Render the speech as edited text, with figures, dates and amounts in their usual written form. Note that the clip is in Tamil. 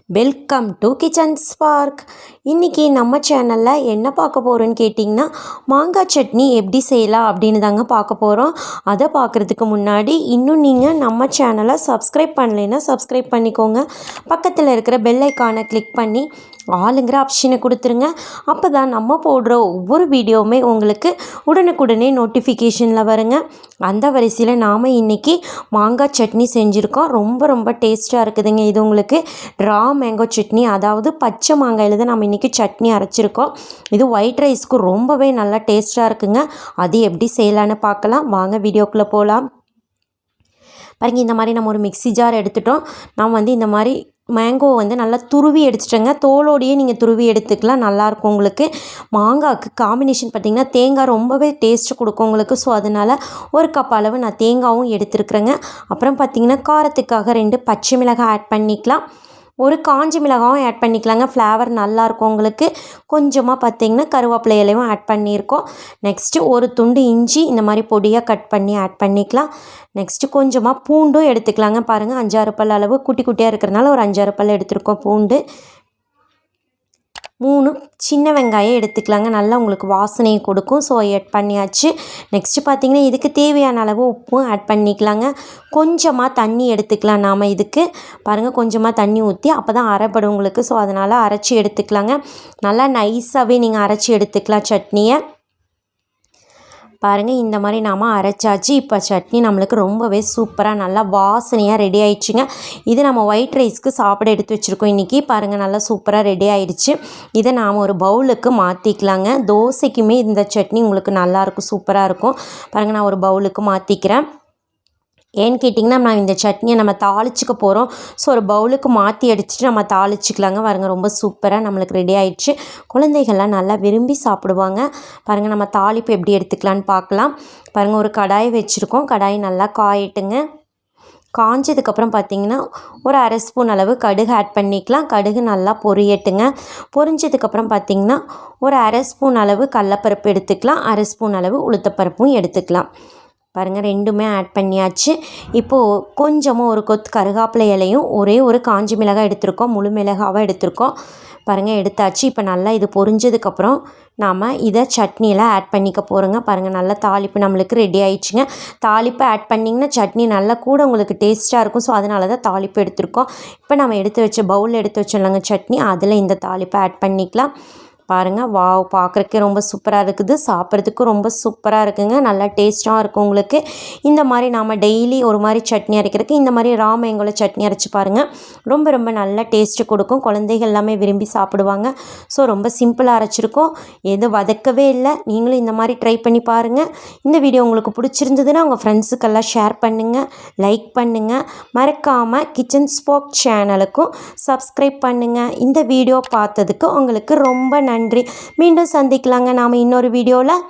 Welcome to kitchen spark. இன்றைக்கி நம்ம சேனலில் என்ன பார்க்க போகிறோன்னு கேட்டிங்கன்னா, மாங்காய் சட்னி எப்படி செய்யலாம் அப்படின்னு தாங்க பார்க்க போகிறோம். அதை பார்க்குறதுக்கு முன்னாடி இன்னும் நீங்கள் நம்ம சேனலை சப்ஸ்கிரைப் பண்ணலைன்னா சப்ஸ்கிரைப் பண்ணிக்கோங்க. பக்கத்தில் இருக்கிற பெல் ஐக்கானை கிளிக் பண்ணி ஆளுங்கிற ஆப்ஷனை கொடுத்துருங்க. அப்போ தான் நம்ம போடுற ஒவ்வொரு வீடியோவுமே உங்களுக்கு உடனுக்குடனே நோட்டிஃபிகேஷனில் வருங்க. அந்த வரிசையில் நாம் இன்றைக்கி மாங்காய் சட்னி செஞ்சுருக்கோம். ரொம்ப டேஸ்ட்டாக இருக்குதுங்க. இது உங்களுக்கு மேங்கோ சட்னி, அதாவது பச்சை மாங்காயில் தான் நம்ம இன்றைக்கி சட்னி அரைச்சிருக்கோம். இது ஒயிட் ரைஸ்க்கு ரொம்பவே நல்லா டேஸ்ட்டாக இருக்குங்க. அது எப்படி செய்யலான்னு பார்க்கலாம் வாங்க, வீடியோக்குள்ளே போகலாம். பாருங்க, இந்த மாதிரி நம்ம ஒரு மிக்ஸி ஜார் எடுத்துட்டோம். நான் இந்த மாதிரி மேங்கோ நல்லா துருவி எடுத்துட்டேங்க. தோலோடையே நீங்கள் துருவி எடுத்துக்கலாம், நல்லாயிருக்கும் உங்களுக்கு. மாங்காய்க்கு காம்பினேஷன் பார்த்திங்கன்னா தேங்காய் ரொம்பவே டேஸ்ட்டு கொடுக்கும் உங்களுக்கு. ஸோ அதனால் ஒரு கப் அளவு நான் தேங்காயும் எடுத்துருக்குறேங்க. அப்புறம் பார்த்திங்கன்னா காரத்துக்காக 2 பச்சை மிளகாய் ஆட் பண்ணிக்கலாம். ஒரு காஞ்ச மிளகாயும் ஆட் பண்ணிக்கலாங்க, ஃப்ளேவர் நல்லாயிருக்கும் உங்களுக்கு. கொஞ்சமாக பார்த்திங்கன்னா கருவேப்பிலை இலையும் ஆட் பண்ணியிருக்கோம். நெக்ஸ்ட்டு ஒரு துண்டு இஞ்சி இந்த மாதிரி பொடியாக கட் பண்ணி ஆட் பண்ணிக்கலாம். நெக்ஸ்ட்டு கொஞ்சமாக பூண்டும் எடுத்துக்கலாங்க. பாருங்கள், 5-6 பல் அளவு குட்டி குட்டியாக இருக்கிறனால ஒரு 5-6 பல் எடுத்துருக்கோம் பூண்டு. 3 சின்ன வெங்காயம் எடுத்துக்கலாங்க, நல்லா உங்களுக்கு வாசனையை கொடுக்கும். ஸோ ஆட் பண்ணியாச்சு. நெக்ஸ்ட்டு பார்த்திங்கன்னா இதுக்கு தேவையான அளவு உப்பும் ஆட் பண்ணிக்கலாங்க. கொஞ்சமாக தண்ணி எடுத்துக்கலாம் நாம் இதுக்கு. பாருங்கள், கொஞ்சமாக தண்ணி ஊற்றி அப்போ தான் அரைப்படும் உங்களுக்கு. ஸோ அதனால் அரைச்சி எடுத்துக்கலாங்க. நல்லா நைஸாகவே நீங்கள் அரைச்சி எடுத்துக்கலாம் சட்னியை. பாருங்கள், இந்த மாதிரி நாம் அரைச்சாச்சு. இப்போ சட்னி நம்மளுக்கு ரொம்பவே சூப்பராக நல்லா வாசனையாக ரெடி ஆயிடுச்சுங்க. இது நம்ம ஒயிட் ரைஸ்க்கு சாப்பிட எடுத்து வச்சுருக்கோம் இன்றைக்கி. பாருங்கள், நல்லா சூப்பராக ரெடி ஆயிடுச்சு. இதை நாம் ஒரு பவுலுக்கு மாற்றிக்கலாங்க. தோசைக்குமே இந்த சட்னி உங்களுக்கு நல்லாயிருக்கும், சூப்பராக இருக்கும். பாருங்கள், நான் ஒரு பவுலுக்கு மாற்றிக்கிறேன். ஏன்னு கேட்டிங்கன்னா, நான் இந்த சட்னியை நம்ம தாளிச்சிக்க போகிறோம். ஸோ ஒரு பவுலுக்கு மாற்றி அடிச்சுட்டு நம்ம தாளிச்சிக்கலாங்க. பாருங்கள், ரொம்ப சூப்பராக நம்மளுக்கு ரெடி ஆகிடுச்சு. குழந்தைகள்லாம் நல்லா விரும்பி சாப்பிடுவாங்க. பாருங்கள், நம்ம தாளிப்பு எப்படி எடுத்துக்கலான்னு பார்க்கலாம். பாருங்கள், ஒரு கடாய் வச்சுருக்கோம். கடாய் நல்லா காயட்டுங்க. காஞ்சதுக்கப்புறம் பார்த்திங்கன்னா ஒரு 1/2 ஸ்பூன் அளவு கடுகு ஆட் பண்ணிக்கலாம். கடுகு நல்லா பொரியட்டுங்க. பொரிஞ்சதுக்கப்புறம் பார்த்திங்கன்னா ஒரு 1/2 ஸ்பூன் அளவு கடலப்பருப்பு எடுத்துக்கலாம். 1/2 ஸ்பூன் அளவு உளுத்தப்பருப்பும் எடுத்துக்கலாம். பாருங்கள், ரெண்டுமே ஆட் பண்ணியாச்சு. இப்போது கொஞ்சமாக ஒரு கொத்து கருகாப்பிலை இலையும் ஒரே ஒரு காஞ்சி மிளகாய் எடுத்திருக்கோம், முழு மிளகாவை எடுத்திருக்கோம். பாருங்கள், எடுத்தாச்சு. இப்போ நல்லா இது பொரிஞ்சதுக்கப்புறம் நாம் இதை சட்னியில் ஆட் பண்ணிக்க போகிறோங்க. பாருங்கள், நல்லா தாளிப்பு நம்மளுக்கு ரெடி ஆயிடுச்சுங்க. தாளிப்பு ஆட் பண்ணிங்கன்னா சட்னி நல்லா கூட உங்களுக்கு டேஸ்ட்டாக இருக்கும். ஸோ அதனால தான் தாளிப்பு எடுத்திருக்கோம். இப்போ நம்ம எடுத்து வச்ச பவுலில் எடுத்து வச்சோம்லங்க சட்னி, அதில் இந்த தாளிப்பை ஆட் பண்ணிக்கலாம். பாருங்கள், வாவ், பார்க்குறக்கே ரொம்ப சூப்பராக இருக்குது. சாப்பிட்றதுக்கு ரொம்ப சூப்பராக இருக்குங்க. நல்லா டேஸ்ட்டாக இருக்கும் உங்களுக்கு. இந்த மாதிரி நாம் டெய்லி ஒரு மாதிரி சட்னி அரைக்கிறதுக்கு இந்த மாதிரி மேங்கோல சட்னி அரைச்சி பாருங்கள். ரொம்ப நல்லா டேஸ்ட்டு கொடுக்கும். குழந்தைகள் எல்லாமே விரும்பி சாப்பிடுவாங்க. ஸோ ரொம்ப சிம்பிளாக அரைச்சிருக்கோம், எதுவும் வதக்கவே இல்லை. நீங்களும் இந்த மாதிரி ட்ரை பண்ணி பாருங்கள். இந்த வீடியோ உங்களுக்கு பிடிச்சிருந்ததுன்னா உங்கள் ஃப்ரெண்ட்ஸுக்கெல்லாம் ஷேர் பண்ணுங்கள், லைக் பண்ணுங்கள். மறக்காமல் கிச்சன் ஸ்பார்க் சேனலுக்கும் சப்ஸ்கிரைப் பண்ணுங்கள். இந்த வீடியோ பார்த்ததுக்கு உங்களுக்கு ரொம்ப நன்றி. மீண்டும் சந்திக்கலாங்க நாம் இன்னொரு வீடியோவில்.